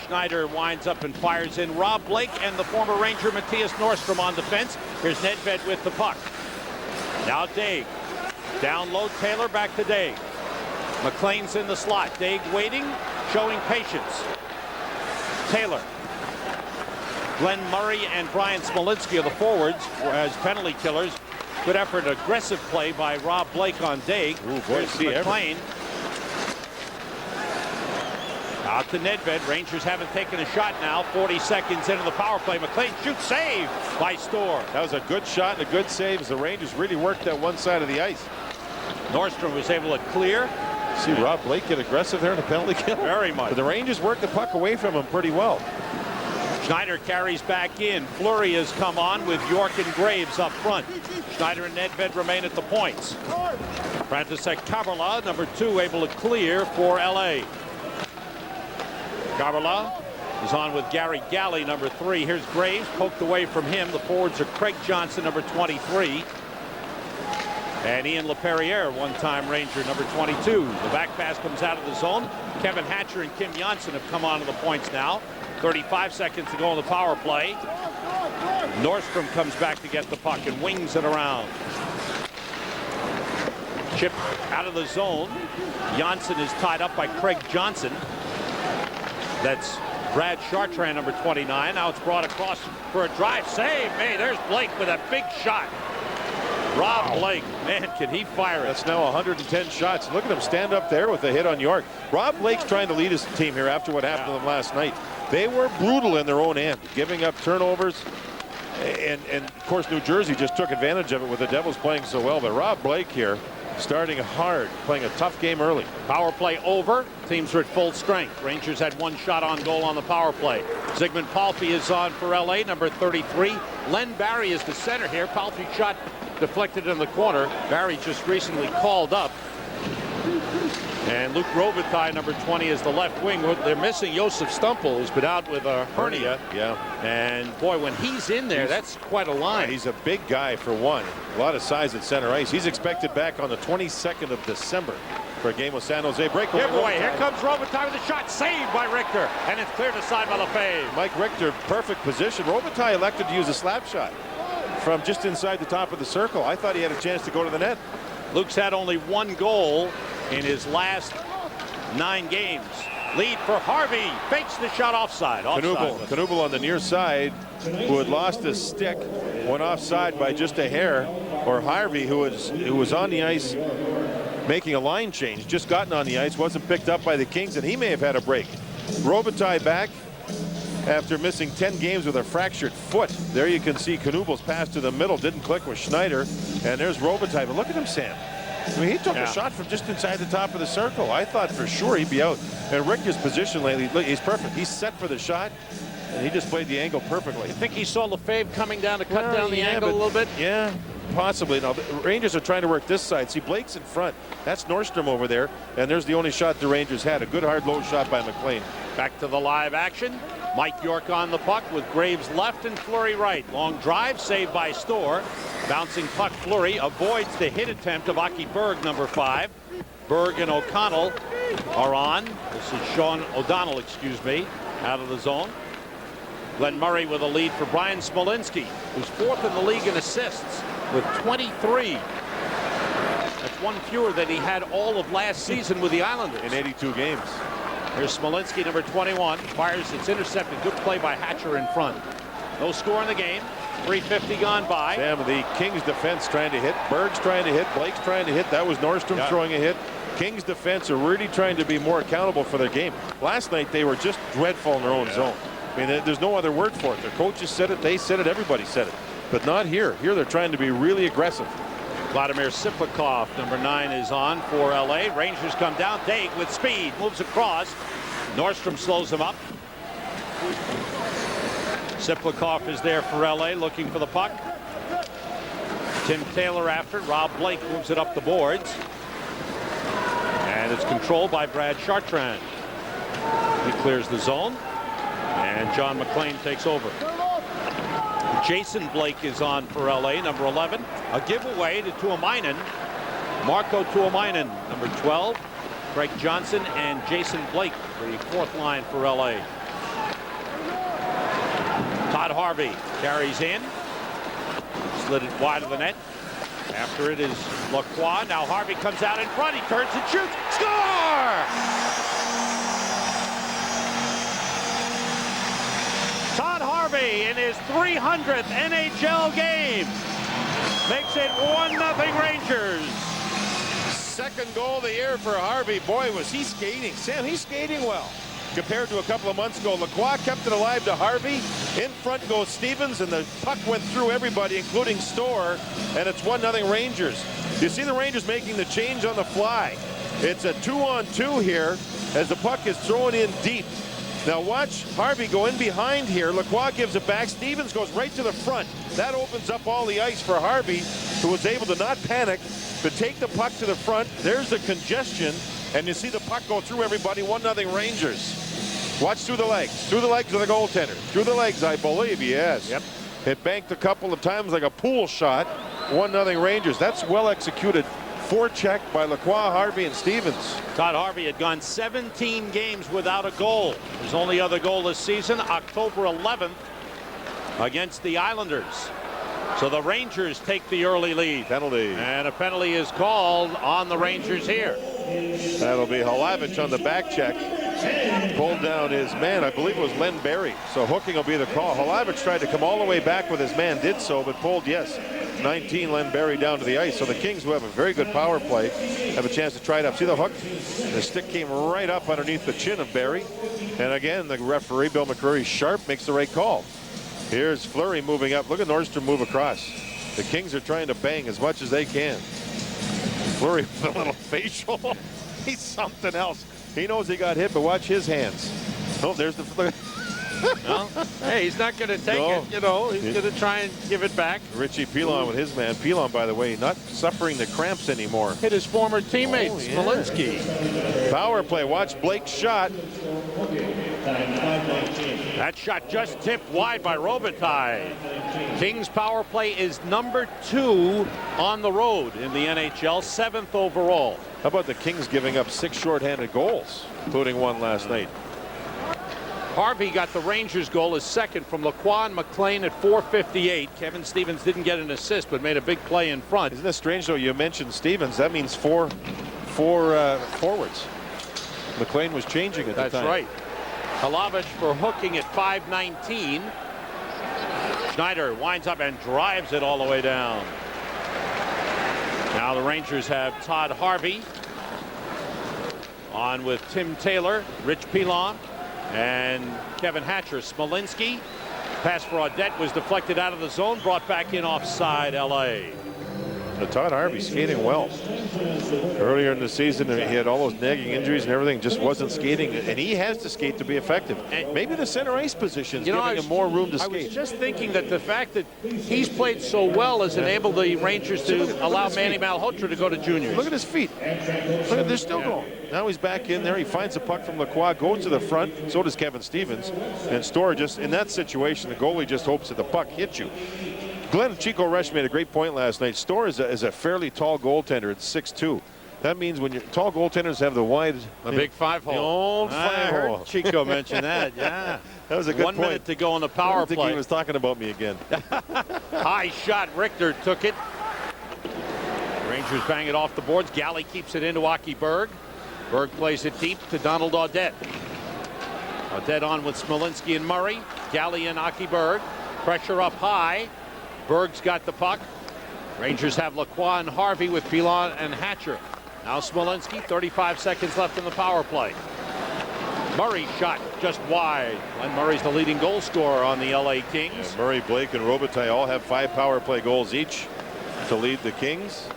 Schneider winds up and fires in. Rob Blake and the former Ranger Matthias Nordstrom on defense. Here's Nedved with the puck. Now Daig. Down low, Taylor back to Daig. McLean's in the slot. Daig waiting, showing patience. Taylor. Glenn Murray and Brian Smolinski are the forwards as penalty killers. Good effort, aggressive play by Rob Blake on Daig. Here's McLean. Out to Nedved. Rangers haven't taken a shot now. 40 seconds into the power play. McLean shoots, save by Storr. That was a good shot and a good save as the Rangers really worked that one side of the ice. Nordstrom was able to clear. See Rob Blake get aggressive there in the penalty kill? Very much. But the Rangers worked the puck away from him pretty well. Schneider carries back in. Fleury has come on with York and Graves up front. Schneider and Nedved remain at the points. František Kaberla, number 2, able to clear for LA. Kaberla is on with Gary Galley, number 3. Here's Graves, poked away from him. The forwards are Craig Johnson, number 23. And Ian LaPerriere, one-time Ranger, number 22. The back pass comes out of the zone. Kevin Hatcher and Kim Janssen have come onto the points now. 35 seconds to go on the power play. Nordstrom comes back to get the puck and wings it around. Chip out of the zone. Janssen is tied up by Craig Johnson. That's Brad Chartrand, number 29. Now it's brought across for a drive save. Hey, there's Blake with a big shot. Rob Blake, man, can he fire it? That's now 110 shots. Look at him stand up there with a hit on York. Rob Blake's trying to lead his team here after what happened to them last night. They were brutal in their own end, giving up turnovers. And of course, New Jersey just took advantage of it with the Devils playing so well. But Rob Blake here, starting hard, playing a tough game early. Power play over. Teams are at full strength. Rangers had one shot on goal on the power play. Zygmunt Palffy is on for LA, number 33. Len Barry is the center here. Palffy shot deflected in the corner. Barry just recently called up. And Luke Robitaille, number 20, is the left wing. They're missing Josef Stumpel, who's been out with a hernia. Yeah. And boy, when he's in there, that's quite a line. He's a big guy for one. A lot of size at center ice. He's expected back on the 22nd of December for a game with San Jose. Breakaway. Yeah, boy, here comes Robitaille with a shot saved by Richter. And it's cleared aside by Lefebvre. Mike Richter, perfect position. Robitaille elected to use a slap shot from just inside the top of the circle. I thought he had a chance to go to the net. Luke's had only one goal in his last 9 games. Lead for Harvey. Fakes the shot offside. Knuble on the near side, who had lost his stick, went offside by just a hair. Or Harvey, who was on the ice making a line change, just gotten on the ice, wasn't picked up by the Kings, and he may have had a break. Robitaille back after missing 10 games with a fractured foot. There you can see Knubel's pass to the middle didn't click with Schneider, and there's Robitaille. But look at him, Sam. I mean, he took a shot from just inside the top of the circle. I thought for sure he'd be out. And Richter's position lately, look, he's perfect. He's set for the shot, and he just played the angle perfectly. You think he saw Lefebvre coming down to cut down the angle a little bit? Yeah, possibly. Now, the Rangers are trying to work this side. See, Blake's in front. That's Nordstrom over there, and there's the only shot the Rangers had. A good hard low shot by McLean. Back to the live action. Mike York on the puck with Graves left and Fleury right. Long drive saved by Storr. Bouncing puck, Fleury avoids the hit attempt of Aki Berg, number 5. Berg and O'Connell are on. This is Sean O'Donnell, excuse me, out of the zone. Glenn Murray with a lead for Brian Smolinski, who's 4th in the league in assists with 23. That's one fewer than he had all of last season with the Islanders. In 82 games. Here's Smolinski, number 21. Fires, it's intercepted. Good play by Hatcher in front. No score in the game. 3:50 gone by. Sam, the Kings defense trying to hit. Berg's trying to hit. Blake's trying to hit. That was Nordstrom throwing a hit. Kings defense are really trying to be more accountable for their game. Last night they were just dreadful in their own zone. I mean, there's no other word for it. Their coaches said it. They said it. Everybody said it. But not here. Here they're trying to be really aggressive. Vladimir Siplikov, number 9, is on for LA. Rangers come down. Daig with speed. Moves across. Nordstrom slows him up. Siplikov is there for LA looking for the puck. Tim Taylor after. Rob Blake moves it up the boards. And it's controlled by Brad Chartrand. He clears the zone. And John McLean takes over. Jason Blake is on for LA, number 11. A giveaway to Tuomainen. Marco Tuomainen, number 12. Craig Johnson and Jason Blake, the 4th line for LA. Todd Harvey carries in. Slid it wide of the net. After it is Lacroix. Now Harvey comes out in front. He turns and shoots. Score! Todd Harvey in his 300th NHL game makes it 1-0 Rangers. Second goal of the year for Harvey. Boy, was he skating. Sam, he's skating well. Compared to a couple of months ago, Lacroix kept it alive to Harvey. In front goes Stevens, and the puck went through everybody, including Storr, and it's 1-0 Rangers. You see the Rangers making the change on the fly. It's a 2-on-2 here as the puck is thrown in deep. Now watch Harvey go in behind here. Lacroix gives it back. Stevens goes right to the front. That opens up all the ice for Harvey, who was able to not panic, to take the puck to the front. There's the congestion, and you see the puck go through everybody. 1-0 Rangers. Watch through the legs. Through the legs of the goaltender. Through the legs, I believe, yes. Yep. It banked a couple of times like a pool shot. 1-0 Rangers. That's well executed. Forecheck by Lacroix, Harvey, and Stevens. Todd Harvey had gone 17 games without a goal. His only other goal this season, October 11th, against the Islanders. So the Rangers take the early lead. Penalty. And a penalty is called on the Rangers here. That'll be Halavich on the back check. Pulled down his man. I believe it was Len Berry. So hooking will be the call. Halavich tried to come all the way back with his man, did so, but pulled, yes, 19 Len Berry down to the ice. So the Kings, who have a very good power play, have a chance to try it up. See the hook? The stick came right up underneath the chin of Berry. And again, the referee, Bill McCreary, sharp, makes the right call. Here's Fleury moving up. Look at Nordstrom move across. The Kings are trying to bang as much as they can. Fleury with a little facial. He's something else. He knows he got hit, but watch his hands. Oh, there's the... Well, hey, he's not going to take it, you know. He's going to try and give it back. Richie Pilon with his man. Pilon, by the way, not suffering the cramps anymore. Hit his former teammate, Smolinski. Power play. Watch Blake's shot. That shot just tipped wide by Robitaille. Kings power play is number 2 on the road in the NHL, 7th overall. How about the Kings giving up 6 shorthanded goals, including one last night? Harvey got the Rangers goal, his second from Lacroix and McLean at 4:58. Kevin Stevens didn't get an assist, but made a big play in front. Isn't that strange, though? You mentioned Stevens. That means four forwards. McLean was changing at the time. That's right. Halavich for hooking at 5:19. Schneider winds up and drives it all the way down. Now the Rangers have Todd Harvey on with Tim Taylor, Rich Pilon, and Kevin Hatcher. Smolinski. Pass for Audette was deflected out of the zone, brought back in offside LA. Todd Harvey skating well. Earlier in the season, he had all those nagging injuries and everything, just wasn't skating, and he has to skate to be effective. And maybe the center ice position is giving him more room to skate. I was just thinking that the fact that he's played so well has enabled the Rangers to allow Manny Malhotra to go to juniors. Look at his feet. Look at, they're still going. Now he's back in there. He finds the puck from Lacroix, goes to the front. So does Kevin Stevens. And Storr, just in that situation, the goalie just hopes that the puck hits you. Glenn Chico Resch made a great point last night. Storr is a fairly tall goaltender at 6'2". That means when tall goaltenders have the wide, big 5-hole. The old 5-hole. Chico mentioned that. Yeah, that was a good point. 1 minute to go on the power play. I think he was talking about me again. High shot. Richter took it. Rangers bang it off the boards. Galley keeps it into Aki Berg. Berg plays it deep to Donald Audette. Audette on with Smolinski and Murray. Galley and Aki Berg. Pressure up high. Berg's got the puck. Rangers have Lacroix and Harvey with Pilon and Hatcher. Now Smolinski, 35 seconds left in the power play. Murray shot just wide. Glenn Murray's the leading goal scorer on the LA Kings. Yeah, Murray, Blake, and Robitaille all have 5 power play goals each to lead the Kings.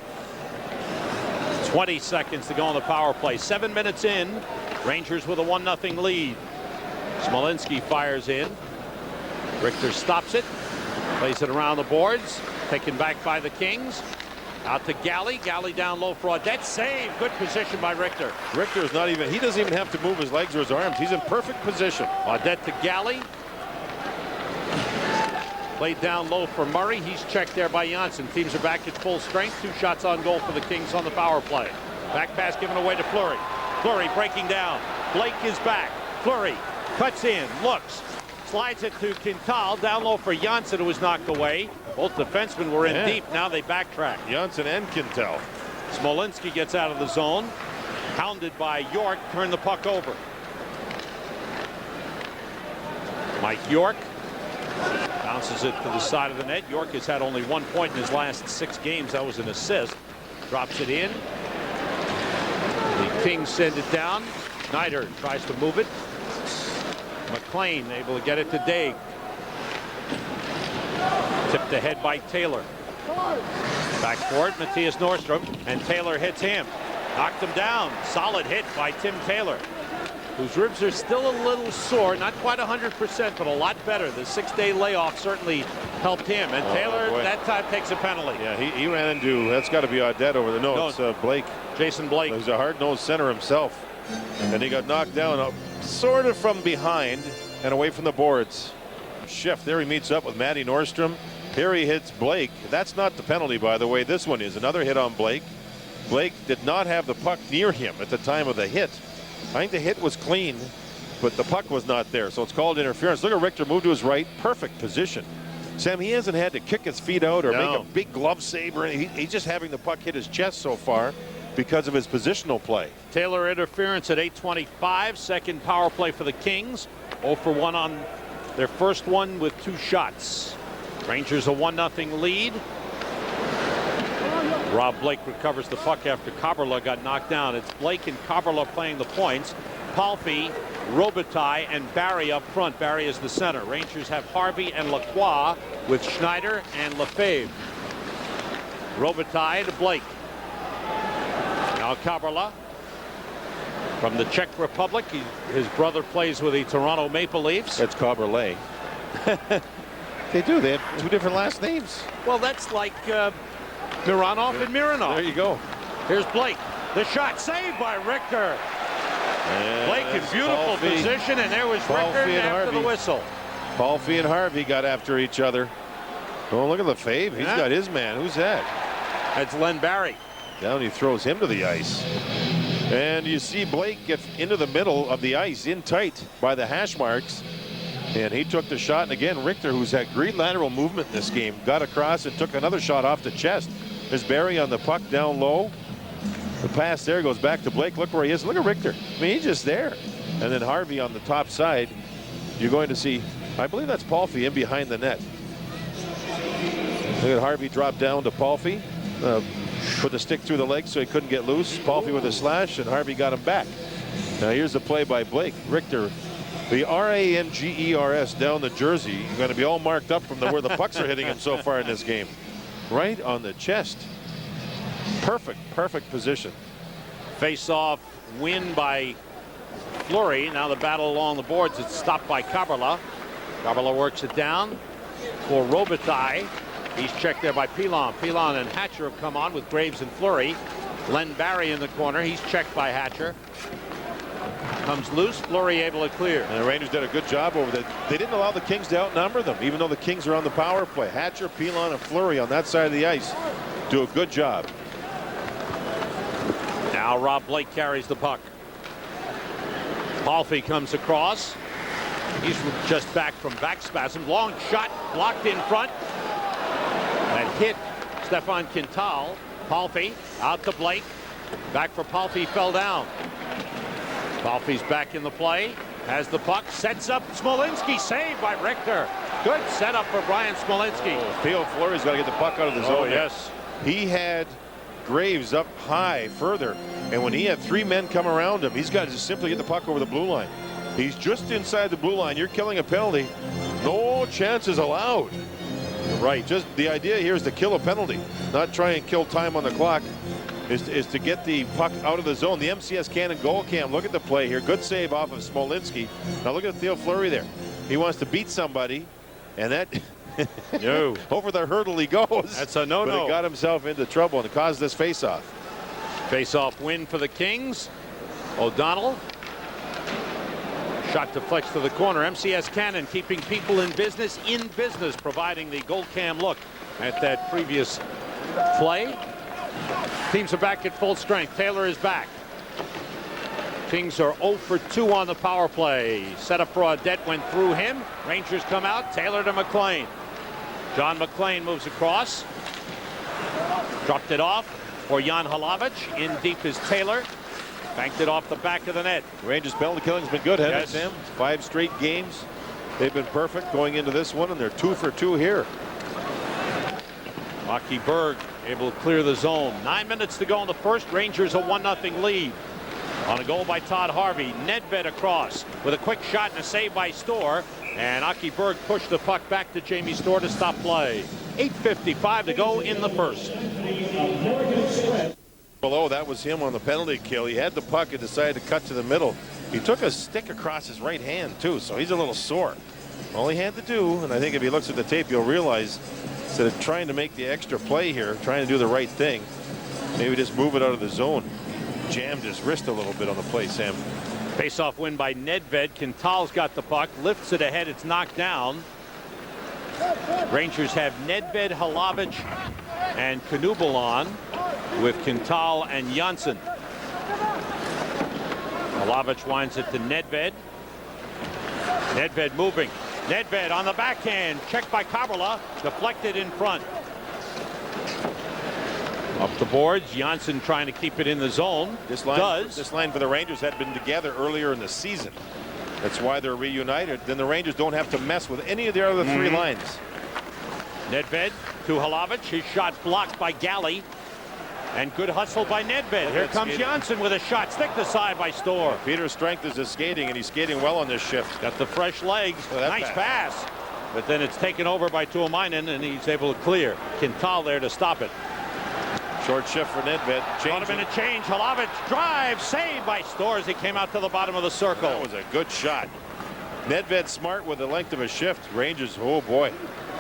20 seconds to go on the power play. 7 minutes in. Rangers with a 1-0 lead. Smolinski fires in. Richter stops it. Plays it around the boards. Taken back by the Kings. Out to Galley. Galley down low for Audette. Save. Good position by Richter. Richter is not even, he doesn't even have to move his legs or his arms. He's in perfect position. Audette to Galley. Played down low for Murray. He's checked there by Janssen. Teams are back at full strength. 2 shots on goal for the Kings on the power play. Back pass given away to Fleury. Fleury breaking down. Blake is back. Fleury cuts in. Looks. Slides it to Quintal. Down low for Janssen, who was knocked away. Both defensemen were in deep. Now they backtrack. Janssen and Quintal. Smolinski gets out of the zone. Hounded by York. Turn the puck over. Mike York bounces it to the side of the net. York has had only 1 point in his last 6 games. That was an assist. Drops it in. The Kings send it down. Schneider tries to move it. McLean able to get it to Daig. Tipped ahead by Taylor. Back for it, Matthias Nordstrom, and Taylor hits him. Knocked him down. Solid hit by Tim Taylor, whose ribs are still a little sore. Not quite 100%, but a lot better. The 6-day layoff certainly helped him. And Taylor, that time, takes a penalty. Yeah, he ran into, that's got to be Audette over the nose. No, it's Blake. Jason Blake. He's a hard-nosed center himself. And he got knocked down sort of from behind and away from the boards. Shift. There he meets up with Matty Nordstrom. Here he hits Blake. That's not the penalty, by the way. This one is another hit on Blake. Blake did not have the puck near him at the time of the hit. I think the hit was clean, but the puck was not there, so it's called interference. Look at Richter move to his right. Perfect position. Sam, he hasn't had to kick his feet out or make a big glove save. He's just having the puck hit his chest so far because of his positional play. Taylor interference at 8:25. Second power play for the Kings. 0 for 1 on their first one with 2 shots. Rangers a 1-0 lead. Rob Blake recovers the puck after Kaberle got knocked down. It's Blake and Kaberle playing the points. Palffy, Robitaille, and Barry up front. Barry is the center. Rangers have Harvey and Lacroix with Schneider and Lefebvre. Robitaille to Blake. Now Kaberle from the Czech Republic. His brother plays with the Toronto Maple Leafs. That's Kaberle. They do. They have 2 different last names. Well, that's like Mironov and Mironov. There you go. Here's Blake. The shot saved by Richter. Blake in beautiful position, and there was Richter after the whistle. Palffy and Harvey got after each other. Oh, look at Lefebvre. He's got his man. Who's that? That's Len Barry. Down he throws him to the ice. And you see Blake get into the middle of the ice in tight by the hash marks. And he took the shot. And again, Richter, who's had great lateral movement in this game, got across and took another shot off the chest. There's Barry on the puck down low. The pass there goes back to Blake. Look where he is. Look at Richter. I mean, he's just there. And then Harvey on the top side. You're going to see, I believe that's Palffy in behind the net. Look at Harvey drop down to Palffy. Put the stick through the legs so he couldn't get loose. Palffy with a slash, and Harvey got him back. Now here's the play by Blake. Richter, the Rangers down the jersey, going to be all marked up from where the pucks are hitting him so far in this game. Right on the chest. Perfect position. Face-off win by Fleury. Now the battle along the boards. It's stopped by Kaberle. Kaberle works it down for Robitaille. He's checked there by Pilon. Pilon and Hatcher have come on with Graves and Fleury. Len Barry in the corner. He's checked by Hatcher. Comes loose. Fleury able to clear. And the Rangers did a good job over there. They didn't allow the Kings to outnumber them, even though the Kings are on the power play. Hatcher, Pilon, and Fleury on that side of the ice do a good job. Now Rob Blake carries the puck. Palffy comes across. He's just back from back spasm. Long shot blocked in front. That hit Stefan Quintal. Palffy out to Blake. Back for Palffy, fell down. Palffy's back in the play. Has the puck. Sets up Smolinski. Saved by Richter. Good setup for Brian Smolinski. Theo Fleury's got to get the puck out of the zone. Oh, yes. He had Graves up high further, and when he had 3 men come around him, he's got to just simply get the puck over the blue line. He's just inside the blue line. You're killing a penalty. No chances allowed. Right. Just the idea here is to kill a penalty, not try and kill time on the clock. Is to get the puck out of the zone. The MCS Cannon goal cam. Look at the play here. Good save off of Smolinski. Now look at Theo Fleury there. He wants to beat somebody, and that no over the hurdle he goes. That's a no-no. But he got himself into trouble and caused this face-off. Face-off win for the Kings. O'Donnell. Shot deflects to the corner. MCS Cannon keeping people in business, providing the goal cam look at that previous play. Teams are back at full strength. Taylor is back. Kings are 0 for 2 on the power play. Set up for Audette, went through him. Rangers come out. Taylor to McLean. John McLean moves across. Dropped it off for Jan Hlavich. In deep is Taylor. Banked it off the back of the net. Rangers penalty killing's been good, hasn't it, Yes. Sam? 5 straight games. They've been perfect going into this one, and they're 2 for 2 here. Aki Berg able to clear the zone. 9 minutes to go in the first. Rangers a 1-0 lead. On a goal by Todd Harvey. Nedved across with a quick shot and a save by Storr. And Aki Berg pushed the puck back to Jamie Storr to stop play. 8:55 to go in the first. Below, that was him on the penalty kill. He had the puck and decided to cut to the middle. He took a stick across his right hand, too, so he's a little sore. All he had to do, and I think if he looks at the tape, you'll realize, instead of trying to make the extra play here, trying to do the right thing, maybe just move it out of the zone. Jammed his wrist a little bit on the play, Sam. Face-off win by Nedved. Quintal's got the puck, lifts it ahead, it's knocked down. Rangers have Nedved, Hlavich, and Knubel on with Quintal and Janssen. Hlavich winds it to Nedved. Nedved moving. Nedved on the backhand, checked by Kaberla, deflected in front. Up the boards, Janssen trying to keep it in the zone. This line for the Rangers had been together earlier in the season. That's why they're reunited. Then the Rangers don't have to mess with any of the other 3 lines. Nedved to Hlavich. His shot blocked by Galley. And good hustle by Nedved. Here comes Janssen with a shot. Stick to side by Storr. Peter's strength is his skating, and he's skating well on this shift. Got the fresh legs. Nice pass. But then it's taken over by Tuomainen, and he's able to clear. Quintal there to stop it. Short shift for Nedved. Caught him in a change. Hlavich drive. Saved by Storr as he came out to the bottom of the circle. That was a good shot. Nedved smart with the length of a shift. Rangers, oh boy.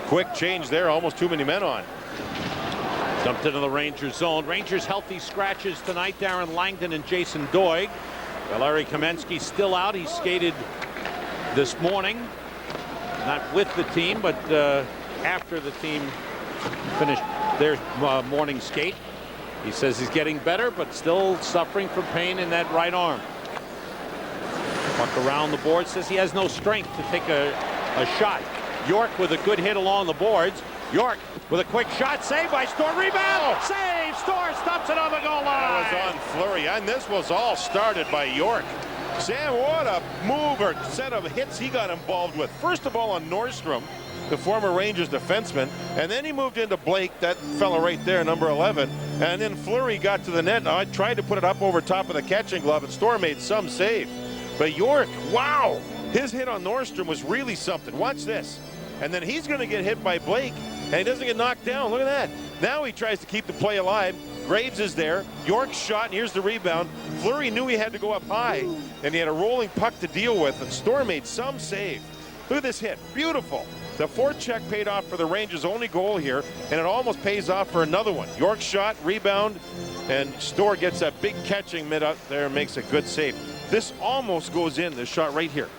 Quick change there. Almost too many men on. Dumped into the Rangers zone. Rangers healthy scratches tonight. Darren Langdon and Jason Doig. Valeri Kamensky still out. He skated this morning. Not with the team, but after the team finished their morning skate. He says he's getting better, but still suffering from pain in that right arm. Puck around the board, says he has no strength to take a shot. York with a good hit along the boards. York with a quick shot, saved by Storr, rebound, save, Storr stops it on the goal line. That was on Fleury, and this was all started by York. Sam, what a move or set of hits he got involved with. First of all on Nordstrom, the former Rangers defenseman, and then he moved into Blake, that fella right there, number 11, and then Fleury got to the net. I tried to put it up over top of the catching glove, and Storr made some save. But York, wow, his hit on Nordstrom was really something. Watch this. And then he's going to get hit by Blake, and he doesn't get knocked down. Look at that. Now he tries to keep the play alive. Graves is there. York's shot, and here's the rebound. Fleury knew he had to go up high, and he had a rolling puck to deal with, and Storr made some save. Look at this hit. Beautiful. The forecheck paid off for the Rangers' only goal here, and it almost pays off for another one. York's shot, rebound, and Storr gets that big catching mid up there and makes a good save. This almost goes in, this shot right here.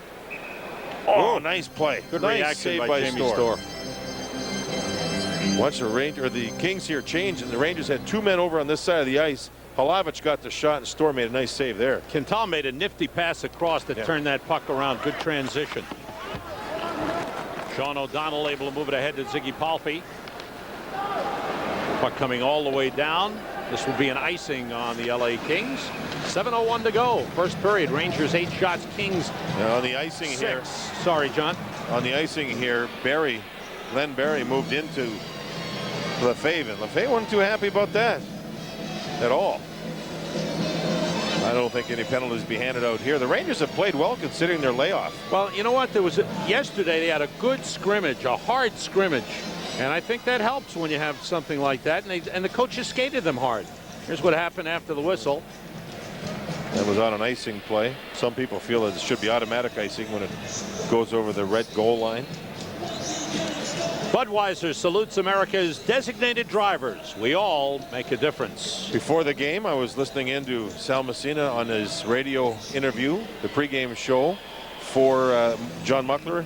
Oh, nice play. Good nice reaction save by Jamie Storr. Watch the Kings here change, and the Rangers had 2 men over on this side of the ice. Hlavich got the shot, and Storr made a nice save there. Quintal made a nifty pass across to turn that puck around. Good transition. Sean O'Donnell able to move it ahead to Ziggy Palffy. Puck coming all the way down. This will be an icing on the LA Kings. 7:01 to go. First period. Rangers 8 shots. Kings on the icing 6. here. Sorry, John. On the icing here, Len Barry moved into Lefebvre. And Lefebvre wasn't too happy about that at all. I don't think any penalties be handed out here. The Rangers have played well considering their layoff. Well, you know what? Yesterday they had a good scrimmage, a hard scrimmage. And I think that helps when you have something like that. And the coaches skated them hard. Here's what happened after the whistle. That was on an icing play. Some people feel that it should be automatic icing when it goes over the red goal line. Budweiser salutes America's designated drivers. We all make a difference. Before the game, I was listening into Sal Messina on his radio interview, the pregame show for John Muckler.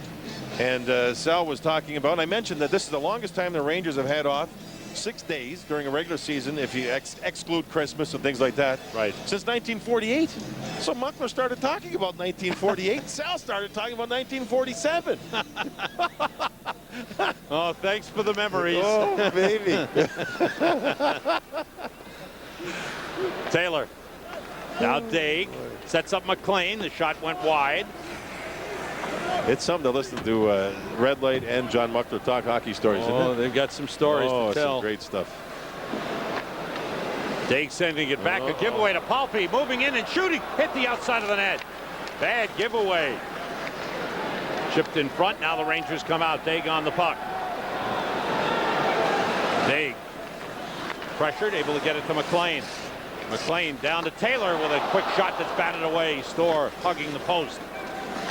And Sal was talking about, and I mentioned that this is the longest time the Rangers have had off 6 days during a regular season if you exclude Christmas and things like that. Right. Since 1948. So Muckler started talking about 1948. Sal started talking about 1947. Oh, thanks for the memories. Oh, baby. Taylor. Now Daig sets up McLean. The shot went wide. It's something to listen to Red Light and John Muckler talk hockey stories. Oh, isn't it? they've got some stories to tell. Some great stuff. Daig sending it back. A giveaway to Palpe. Moving in and shooting. Hit the outside of the net. Bad giveaway. Chipped in front. Now the Rangers come out. Daig on the puck. Daig pressured. Able to get it to McLean. McLean down to Taylor with a quick shot that's batted away. Storr hugging the post.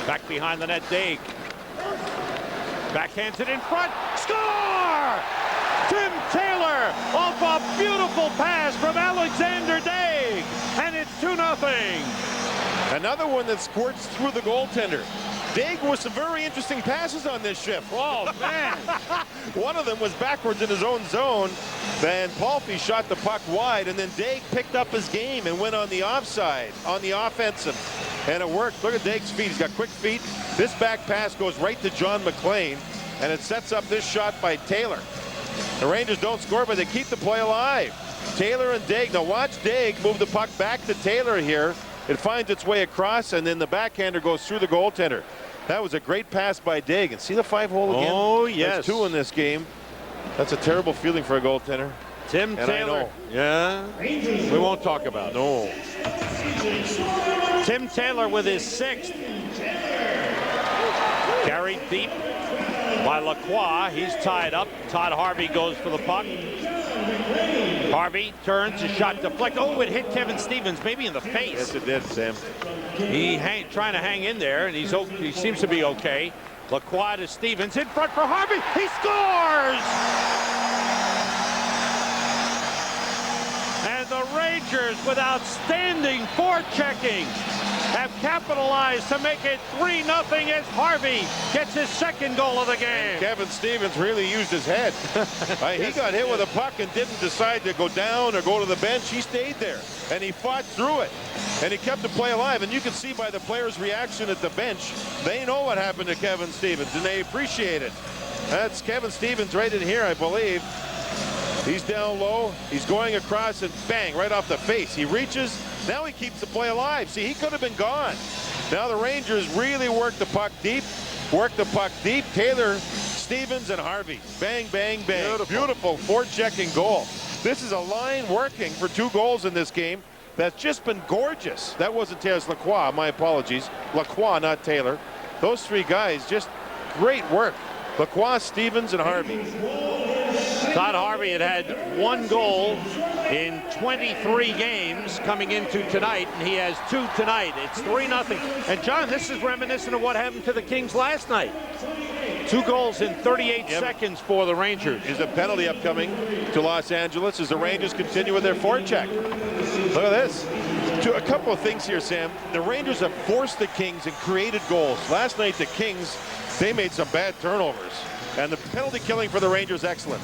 Back behind the net, Daig. Backhands it in front. Score! Tim Taylor off a beautiful pass from Alexander Daig. And it's 2-0. Another one that squirts through the goaltender. Daig with some very interesting passes on this shift. Oh, man. One of them was backwards in his own zone. Then Palpe shot the puck wide, and then Daig picked up his game and went on the offside, on the offensive. And it worked. Look at Daig's feet. He's got quick feet. This back pass goes right to John McLean, and it sets up this shot by Taylor. The Rangers don't score, but they keep the play alive. Taylor and Daig. Now watch Daig move the puck back to Taylor here. It finds its way across, and then the backhander goes through the goaltender. That was a great pass by Daig. And see the 5-hole again? Oh, yes. There's 2 in this game. That's a terrible feeling for a goaltender. Tim And Taylor. Yeah. We won't talk about it. No. Tim Taylor with his 6th. Carried deep by Lacroix. He's tied up. Todd Harvey goes for the puck. Harvey turns, a shot deflected. Oh, it hit Kevin Stevens, maybe in the face. Yes, it did, Sam. Trying to hang in there, and he seems to be okay. Lacroix to Stevens, in front for Harvey. He scores! And the Rangers, with outstanding forechecking, have capitalized to make it 3-0 as Harvey gets his 2nd goal of the game. Kevin Stevens really used his head. He got hit with a puck and didn't decide to go down or go to the bench. He stayed there, and he fought through it, and he kept the play alive. And you can see by the players' reaction at the bench, they know what happened to Kevin Stevens, and they appreciate it. That's Kevin Stevens right in here, I believe. He's down low. He's going across, and bang, right off the face. He reaches. Now he keeps the play alive. See, he could have been gone. Now the Rangers really work the puck deep. Taylor, Stevens, and Harvey. Bang, bang, bang. Beautiful forechecking goal. This is a line working for 2 goals in this game. That's just been gorgeous. That wasn't Taylor's Lacroix. My apologies. Lacroix, not Taylor. Those 3 guys, just great work. Lacroix, Stevens, and Harvey. Todd Harvey had 1 goal in 23 games coming into tonight, and he has 2 tonight. It's 3-0. And John, this is reminiscent of what happened to the Kings last night. 2 goals in 38 seconds for the Rangers. Is a penalty upcoming to Los Angeles as the Rangers continue with their forecheck. Look at this. A couple of things here, Sam. The Rangers have forced the Kings and created goals. Last night, the Kings, they made some bad turnovers. And the penalty killing for the Rangers, excellent.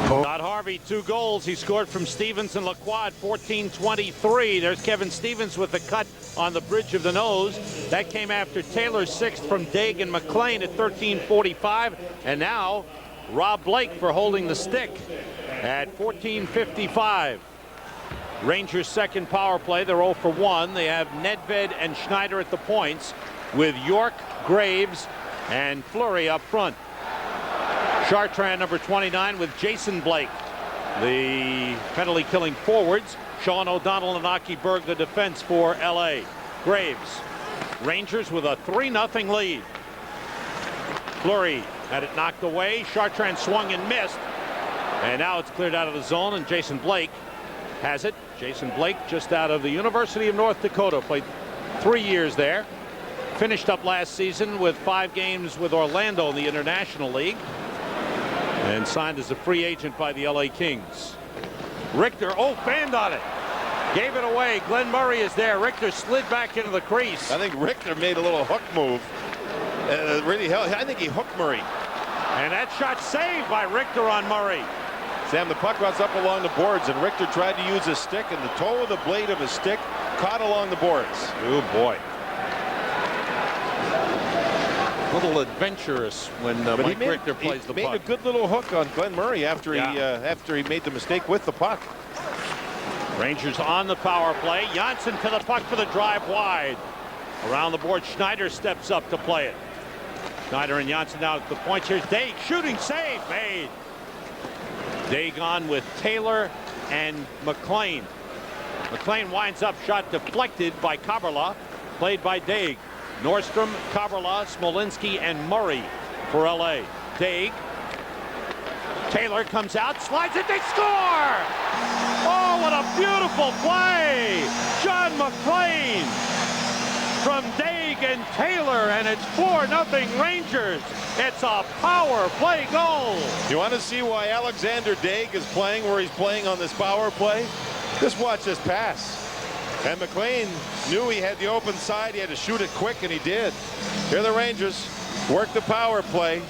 Todd Harvey, 2 goals. He scored from Stevens and Lacroix at 14:23. There's Kevin Stevens with the cut on the bridge of the nose. That came after Taylor's 6th from Daig and McLean at 13:45. And now Rob Blake for holding the stick at 14:55. Rangers' 2nd power play. They're 0 for 1. They have Nedved and Schneider at the points with York, Graves, and Fleury up front. Chartrand, number 29, with Jason Blake, the penalty-killing forwards. Sean O'Donnell and Aki Berg, the defense for L.A. Graves. Rangers with a 3-0 lead. Fleury had it knocked away. Chartrand swung and missed. And now it's cleared out of the zone, and Jason Blake has it. Jason Blake, just out of the University of North Dakota, played 3 years there. Finished up last season with 5 games with Orlando in the International League. And signed as a free agent by the LA Kings. Richter, banned on it. Gave it away. Glenn Murray is there. Richter slid back into the crease. I think Richter made a little hook move. Really helped. I think he hooked Murray. And that shot saved by Richter on Murray. Sam, the puck runs up along the boards, and Richter tried to use his stick, and the toe of the blade of his stick caught along the boards. Oh, boy. A little adventurous when Mike Richter plays the puck. He made a good little hook on Glenn Murray after he made the mistake with the puck. Rangers on the power play. Janssen to the puck for the drive wide. Around the board, Schneider steps up to play it. Schneider and Janssen out at the points. Here's Daig, shooting save made. Daig on with Taylor and McLean. McLean winds up, shot deflected by Kaberla, played by Daig. Nordstrom, Kaberla, Smolinski, and Murray for LA. Daig. Taylor comes out, slides it, they score! Oh, what a beautiful play! John McLean from Daig and Taylor, and it's 4-0 Rangers. It's a power play goal. You want to see why Alexander Daig is playing where he's playing on this power play? Just watch this pass. And McLean knew he had the open side. He had to shoot it quick, and he did. Here the Rangers work the power play.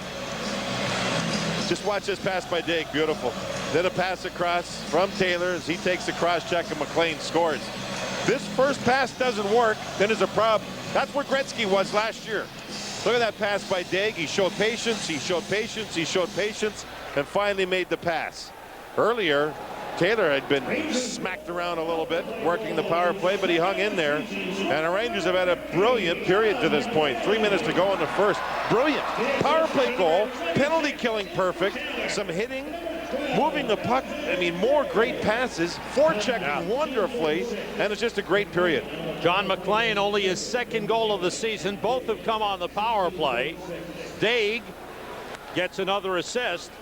Just watch this pass by Daig. Beautiful. Then a pass across from Taylor as he takes the cross check, and McLean scores. This first pass doesn't work, then there's a problem. That's where Gretzky was last year. Look at that pass by Daig. He showed patience, he showed patience, he showed patience, and finally made the pass. Earlier, Taylor had been smacked around a little bit, working the power play, but he hung in there. And the Rangers have had a brilliant period to this point. 3 minutes to go in the first. Brilliant. Power play goal, penalty killing perfect, some hitting, moving the puck. I mean, more great passes, forechecking wonderfully, and it's just a great period. John McLean, only his second goal of the season. Both have come on the power play. Daig gets another assist.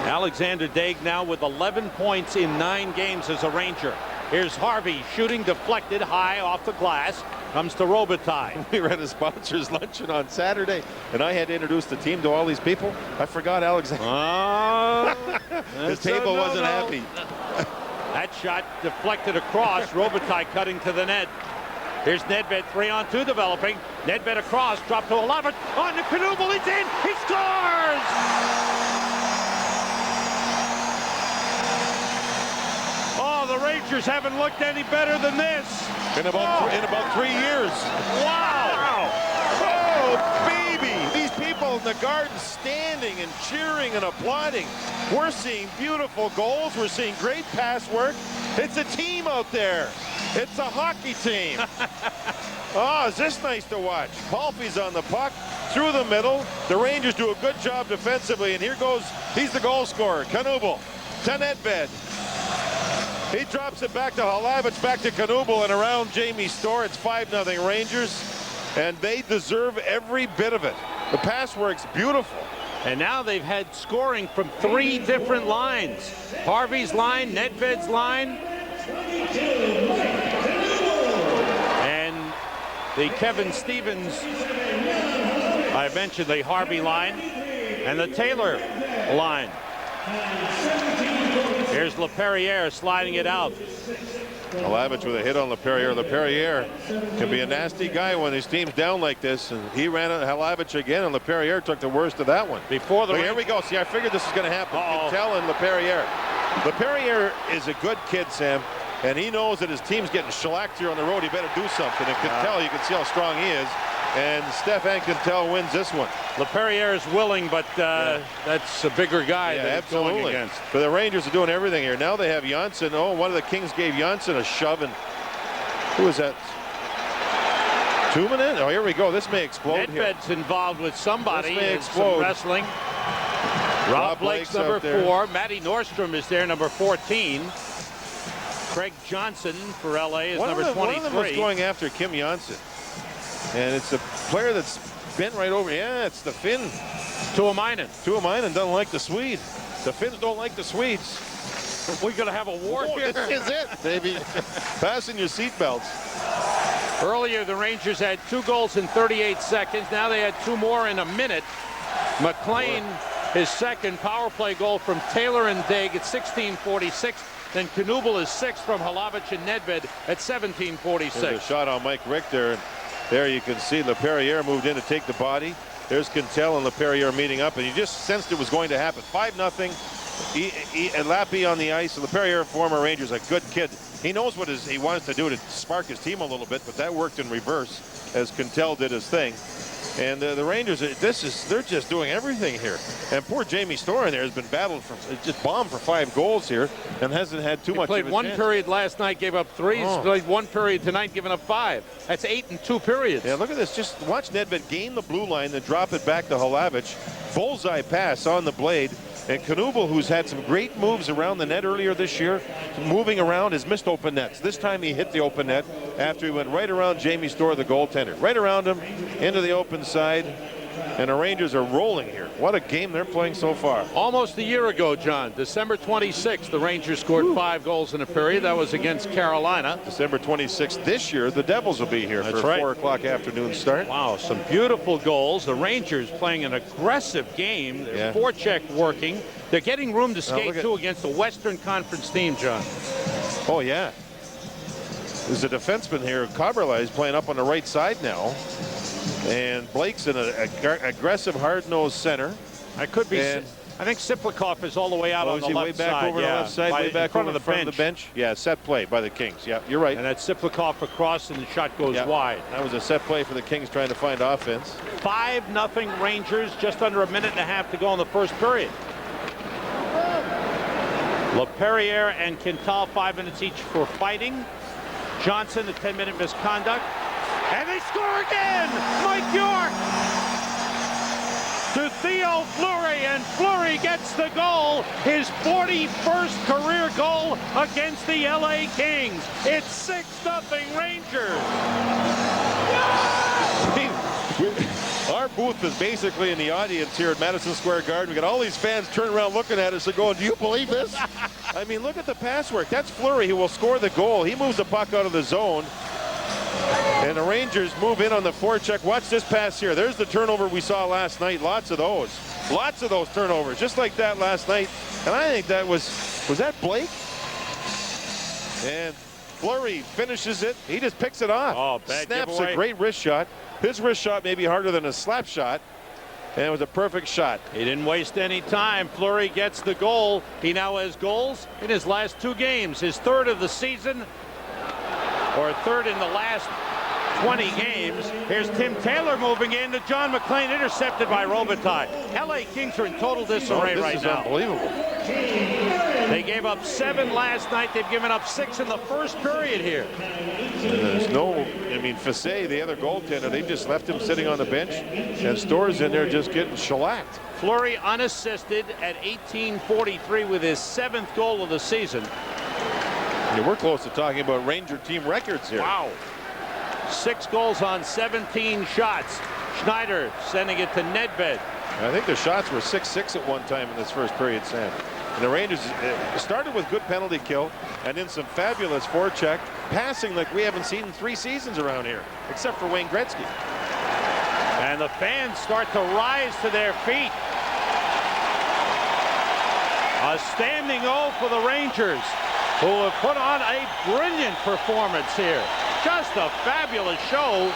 Alexander Daig now with 11 points in 9 games as a Ranger. Here's Harvey shooting deflected high off the glass. Comes to Robitaille. We were at a sponsor's luncheon on Saturday, and I had to introduce the team to all these people. I forgot Alexander. His table wasn't happy. That shot deflected across. Robitaille cutting to the net. Here's Nedved, 3-on-2 developing. Nedved across, dropped to 11. On the Knubel, he's in. He scores! The Rangers haven't looked any better than this. In about 3 years. Wow. Oh, baby. These people in the garden standing and cheering and applauding. We're seeing beautiful goals. We're seeing great pass work. It's a team out there. It's a hockey team. Oh, is this nice to watch? Palfy's on the puck through the middle. The Rangers do a good job defensively, and here goes, he's the goal scorer, Knubel to Nedved. He drops it back to Halavich, back to Knubel, and around Jamie Storr. It's 5-0 Rangers, and they deserve every bit of it. The pass work's beautiful. And now they've had scoring from 3 different lines. Harvey's line, Nedved's line, and the Kevin Stevens, I mentioned the Harvey line, and the Taylor line. Here's Laperriere sliding it out. Halavich with a hit on Laperriere. Laperriere can be a nasty guy when his team's down like this, and he ran at Halavich again, and Laperriere took the worst of that one. Here we go. See, I figured this was going to happen. Quintel and Laperriere. Laperriere is a good kid, Sam, and he knows that his team's getting shellacked here on the road. He better do something. And Quintel, you can see how strong he is. And Stefan Quintel wins this one. Laperriere is willing, but that's a bigger guy than it's going against. But the Rangers are doing everything here. Now they have Janssen. Oh, one of the Kings gave Janssen a shove. And who was that? 2 minutes? Oh, here we go. This may explode. Nedved's involved with somebody. This may explode. Some wrestling. Rob Blake's number 4. Matty Nordstrom is there, number 14. Craig Johnson for LA is number 23. One of them was going after Kim Janssen. And it's a player that's bent right over. Yeah, it's the Finn. Tuomainen. Tuomainen doesn't like the Swede. The Finns don't like the Swedes. We're going to have a war here. This is it, baby. Fasten your seatbelts. Earlier, the Rangers had 2 goals in 38 seconds. Now they had 2 more in a minute. McLean, his second power play goal from Taylor and Daig at 16:46. Then Knubel is 6 from Halavich and Nedved at 17:46. There's a shot on Mike Richter. There you can see Laperriere moved in to take the body. There's Quintel and Laperriere meeting up, and you just sensed it was going to happen. 5-0. Lappy on the ice. LaPerriere, former Rangers, a good kid. He knows what he wants to do to spark his team a little bit, but that worked in reverse as Quintel did his thing. And the Rangers, they're just doing everything here. And poor Jamie Storr in there has been battled just bombed for 5 goals here and hasn't had too much. Played one period last night, gave up 3. He's played 1 period tonight, giving up 5. That's 8 in 2 periods. Yeah, look at this. Just watch Nedved gain the blue line, then drop it back to Hlavich. Bullseye pass on the blade. And Knuble, who's had some great moves around the net earlier this year, moving around, has missed open nets. This time he hit the open net after he went right around Jamie Storr, the goaltender. Right around him, into the open side. And the Rangers are rolling here. What a game they're playing so far. Almost a year ago, John, December 26th, the Rangers scored 5 goals in a period. That was against Carolina. December 26th this year, the Devils will be here for a 4 o'clock afternoon start. Wow, some beautiful goals. The Rangers playing an aggressive game. Their forecheck working. They're getting room to skate, too, against the Western Conference team, John. Oh, yeah. There's a defenseman here. Kaberle is playing up on the right side now. And Blake's in an aggressive, hard-nosed center. I could be. I think Siplikov is all the way out on the left side. Way back over the left side, way back over in front of the bench. Yeah, set play by the Kings. Yeah, you're right. And that's Siplikov across, and the shot goes wide. That was a set play for the Kings trying to find offense. 5-0 Rangers, just under a minute and a half to go in the first period. LaPerriere and Quintal 5 minutes each for fighting. Johnson, a 10-minute misconduct. And they score again! Mike York! To Theo Fleury, and Fleury gets the goal. His 41st career goal against the LA Kings. It's 6-0 Rangers. Our booth is basically in the audience here at Madison Square Garden. We got all these fans turning around looking at us and going, do you believe this? I mean, look at the pass work. That's Fleury who will score the goal. He moves the puck out of the zone. And the Rangers move in on the forecheck. Watch this pass here. There's the turnover we saw last night. Lots of those. Lots of those turnovers, just like that last night. And I think that was that Blake? And Fleury finishes it. He just picks it off. Oh, bad Snaps giveaway. a great wrist shot. His wrist shot may be harder than a slap shot. And it was a perfect shot. He didn't waste any time. Fleury gets the goal. He now has goals in his last 2 games. His 3rd of the season, or 3rd in the last 20 games. Here's Tim Taylor moving in to John McClain, intercepted by Robitaille. LA Kings are in total disarray right now. This is unbelievable. They gave up 7 last night. They've given up 6 in the first period here. There's Fassé, the other goaltender, they've just left him sitting on the bench, and Storr's in there just getting shellacked. Fleury unassisted at 18:43 with his 7th goal of the season. Yeah, we're close to talking about Ranger team records here. Wow. 6 goals on 17 shots. Schneider sending it to Nedved. I think the shots were 6-6 at one time in this first period, Sam. And the Rangers started with good penalty kill and then some fabulous forecheck passing like we haven't seen in 3 seasons around here, except for Wayne Gretzky. And the fans start to rise to their feet. A standing O for the Rangers, who have put on a brilliant performance here. Just a fabulous show.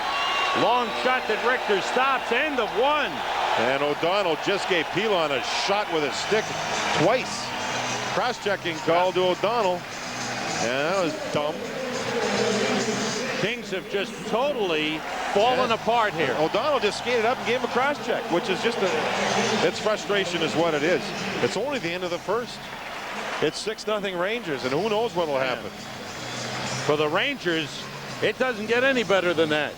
Long shot that Richter stops. End of 1. And O'Donnell just gave Pilon a shot with a stick twice. Cross-checking call to O'Donnell. And that was dumb. Kings have just totally fallen apart here. O'Donnell just skated up and gave him a cross-check, which is just it's frustration is what it is. It's only the end of the first. It's 6-0 Rangers, and who knows what will happen. For the Rangers, it doesn't get any better than that.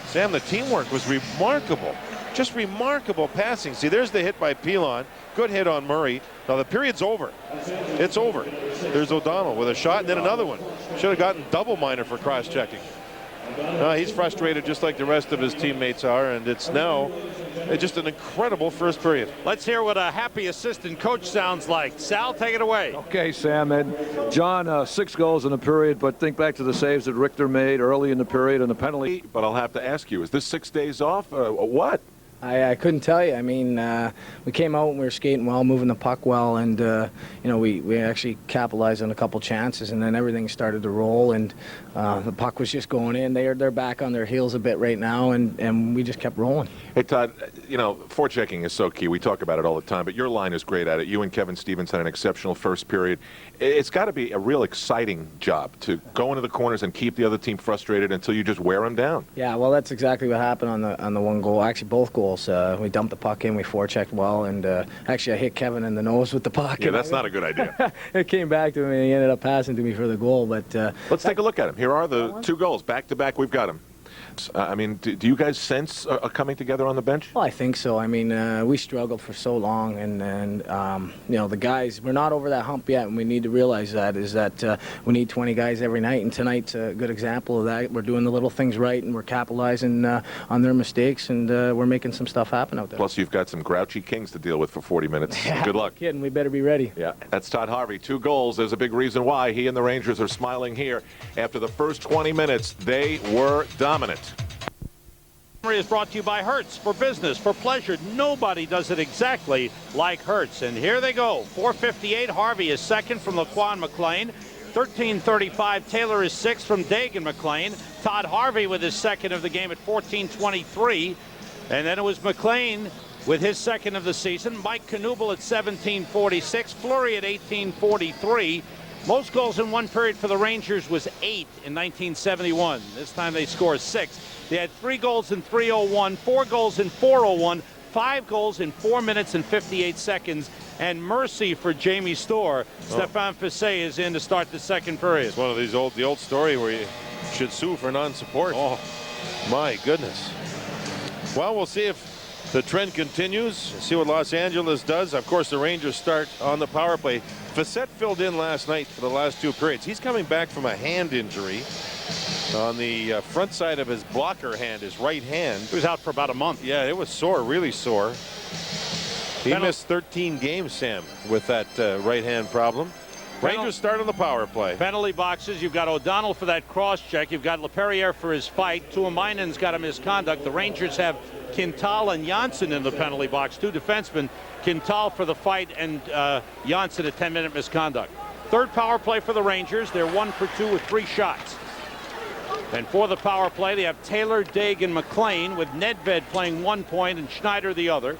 Sam, the teamwork was remarkable. Just remarkable passing. See, there's the hit by Pilon. Good hit on Murray. Now the period's over. It's over. There's O'Donnell with a shot and then another one. Should have gotten double minor for cross-checking. He's frustrated just like the rest of his teammates are, and it's now just an incredible first period. Let's hear what a happy assistant coach sounds like. Sal, take it away. Okay, Sam. And John, 6 goals in the period, but think back to the saves that Richter made early in the period and the penalty. But I'll have to ask you, is this 6 days off? What? I couldn't tell you. I mean, we came out and we were skating well, moving the puck well, and you know, we actually capitalized on a couple chances, and then everything started to roll, and the puck was just going in. They're back on their heels a bit right now, and we just kept rolling. Hey, Todd, you know, forechecking is so key. We talk about it all the time, but your line is great at it. You and Kevin Stevens had an exceptional first period. It's got to be a real exciting job to go into the corners and keep the other team frustrated until you just wear them down. Yeah, well, that's exactly what happened on the one goal. Actually, both goals. We dumped the puck in, we forechecked well, and actually I hit Kevin in the nose with the puck. Yeah, that's not a good idea. It came back to him, and he ended up passing to me for the goal. But let's take a look at him. Here are the two goals, back-to-back. We've got them. I mean, do you guys sense a coming together on the bench? Well, I think so. I mean, we struggled for so long, and you know, the guys, we're not over that hump yet, and we need to realize that we need 20 guys every night, and tonight's a good example of that. We're doing the little things right, and we're capitalizing on their mistakes, and we're making some stuff happen out there. Plus, you've got some grouchy Kings to deal with for 40 minutes. Yeah, good luck. Kidding, we better be ready. Yeah, that's Todd Harvey. 2 goals. There's a big reason why he and the Rangers are smiling here. After the first 20 minutes, they were dominant. Is brought to you by Hertz. For business, for pleasure, nobody does it exactly like Hertz. And here they go. 4:58. Harvey is second from Laquan McLean. 13:35. Taylor is sixth from Dagan McLean. Todd Harvey with his second of the game at 14:23. And then it was McLean with his second of the season. Mike Knuble at 17:46. Fleury at 18:43. Most goals in one period for the Rangers was 8 in 1971. This time they scored 6. They had 3 goals in 3:01, 4 goals in 4:01, 5 goals in 4 minutes and 58 seconds. And mercy for Jamie Storr. Stefan Fiset is in to start the second period. It's one of these the old story where you should sue for non-support. Oh, my goodness. Well, we'll see if the trend continues. See what Los Angeles does. Of course, the Rangers start on the power play. Fiset filled in last night for the last 2 periods. He's coming back from a hand injury on the front side of his blocker hand, his right hand. He was out for about a month. Yeah, it was sore, really sore. He missed 13 games, Sam, with that right hand problem. Rangers start on the power play. Penalty boxes. You've got O'Donnell for that cross check. You've got LaPerriere for his fight. Tuomainen's got a misconduct. The Rangers have Quintal and Janssen in the penalty box. 2 defensemen. Quintal for the fight and Janssen a 10-minute misconduct. Third power play for the Rangers. They're 1 for 2 with 3 shots. And for the power play, they have Taylor, Dagan, McLean with Nedved playing 1 point and Schneider the other.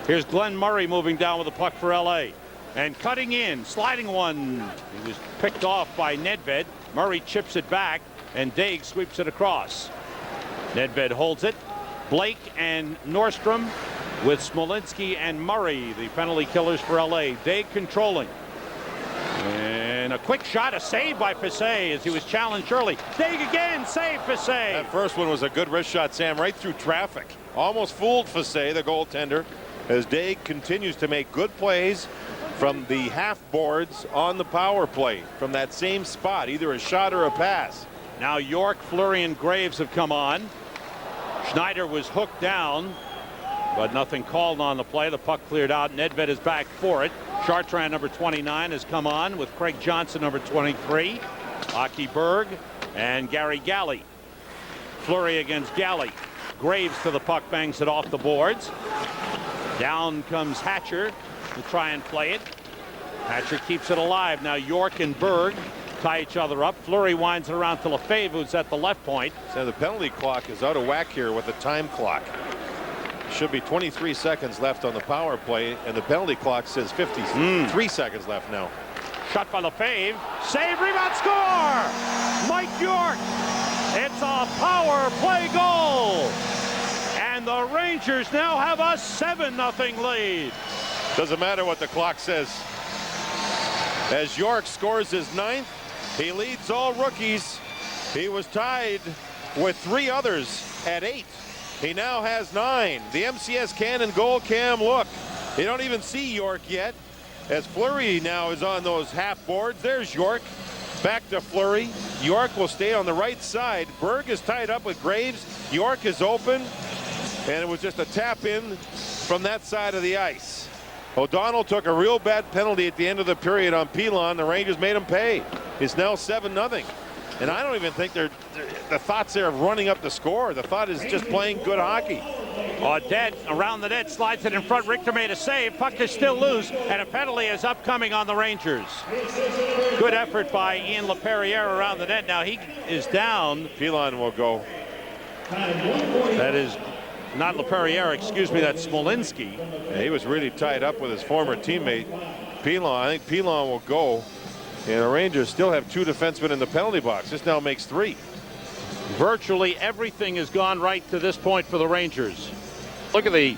Here's Glenn Murray moving down with the puck for L.A. And cutting in, sliding one. He was picked off by Nedved. Murray chips it back, and Daig sweeps it across. Nedved holds it. Blake and Nordstrom with Smolinski and Murray, the penalty killers for L.A. Daig controlling. And a quick shot, a save by Fiset as he was challenged early. Daig again, save Fiset. That first one was a good wrist shot, Sam, right through traffic. Almost fooled Fiset, the goaltender, as Daig continues to make good plays from the half boards on the power play from that same spot, either a shot or a pass. Now York, Fleury, and Graves have come on. Schneider was hooked down, but nothing called on the play. The puck cleared out. Nedved is back for it. Chartrand, number 29, has come on with Craig Johnson, number 23. Aki Berg and Gary Galley. Fleury against Galley. Graves to the puck, bangs it off the boards. Down comes Hatcher to try and play it. Hatcher keeps it alive. Now York and Berg tie each other up. Fleury winds it around to Lefebvre, who's at the left point. So the penalty clock is out of whack here with the time clock. Should be 23 seconds left on the power play, and the penalty clock says 53 seconds left now. Shot by Lefebvre. Save, rebound, score! Mike York. It's a power play goal. And the Rangers now have a 7-0 lead. Doesn't matter what the clock says. As York scores his 9th, he leads all rookies. He was tied with 3 others at 8. He now has 9. The MCS Cannon goal cam look. You don't even see York yet, as Fleury now is on those half boards. There's York. Back to Fleury. York will stay on the right side. Berg is tied up with Graves. York is open, and it was just a tap in from that side of the ice. O'Donnell took a real bad penalty at the end of the period on Pilon. The Rangers made him pay. It's now 7-0. And I don't even think the thoughts there of running up the score. The thought is just playing good hockey. Audette around the net, slides it in front. Richter made a save. Puck is still loose, and a penalty is upcoming on the Rangers. Good effort by Ian LaPerriere around the net. Now he is down. Pilon will go. That is not LaPerriere, excuse me, that's Smolinski. Yeah, he was really tied up with his former teammate, Pilon. I think Pilon will go. And the Rangers still have 2 defensemen in the penalty box. This now makes 3. Virtually everything has gone right to this point for the Rangers. Look at the